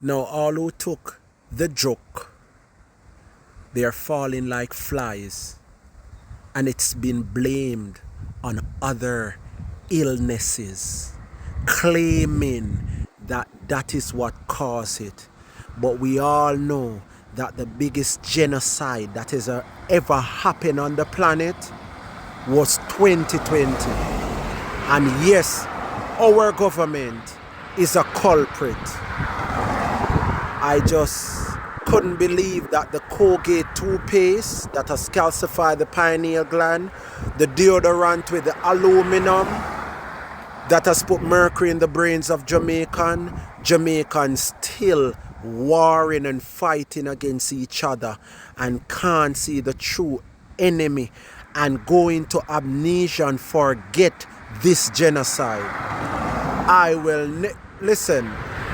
Now all who took the joke, they are falling like flies, and it's been blamed on other illnesses, claiming that that is what caused it. But we all know that the biggest genocide that has ever happened on the planet was 2020. And yes, our government is a culprit. I just couldn't believe that the Colgate toothpaste that has calcified the pineal gland, the deodorant with the aluminum that has put mercury in the brains of Jamaicans still warring and fighting against each other and can't see the true enemy and go into amnesia and forget this genocide. I will listen.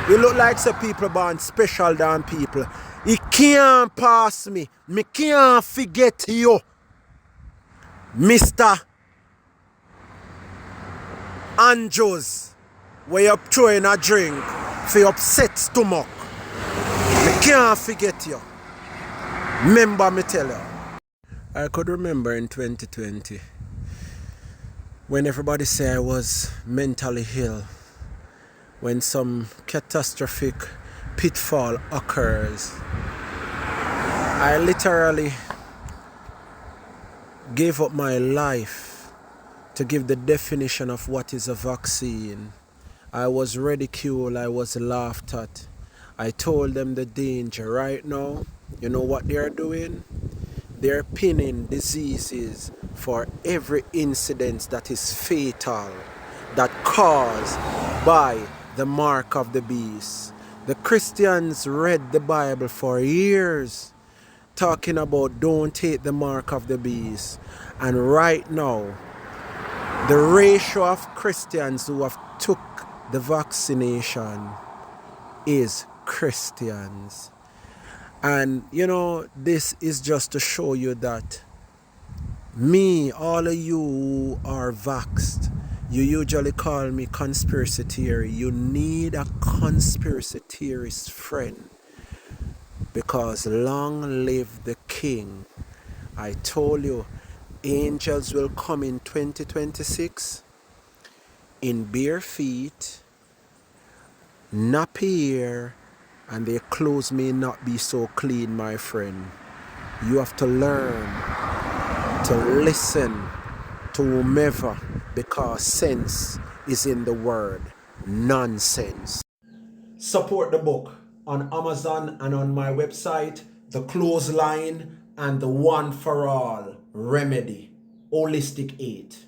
You look like some people born special than people. It can't pass me. Me can't forget you, Mr. Andrews, where you're throwing a drink for your upset stomach. Me can't forget you. Remember me tell you. I could remember in 2020 when everybody said I was mentally ill, when some catastrophic pitfall occurs. I literally gave up my life to give the definition of what is a vaccine. I was ridiculed, I was laughed at. I told them the danger. Right now, you know what they are doing? They're pinning diseases for every incident that is fatal, that caused by the mark of the beast. The Christians read the Bible for years, talking about don't take the mark of the beast. And right now, the ratio of Christians who have took the vaccination is Christians. And you know, this is just to show you that me, all of you who are vaxxed, you usually call me conspiracy theory. You need a conspiracy theorist friend, because long live the king. I told you, angels will come in 2026 in bare feet, nappy hair, and their clothes may not be so clean, my friend. You have to learn to listen to whomever, because sense is in the word nonsense. Support the book on Amazon and on my website, The Clothesline and the One for All Remedy, Holistic 8.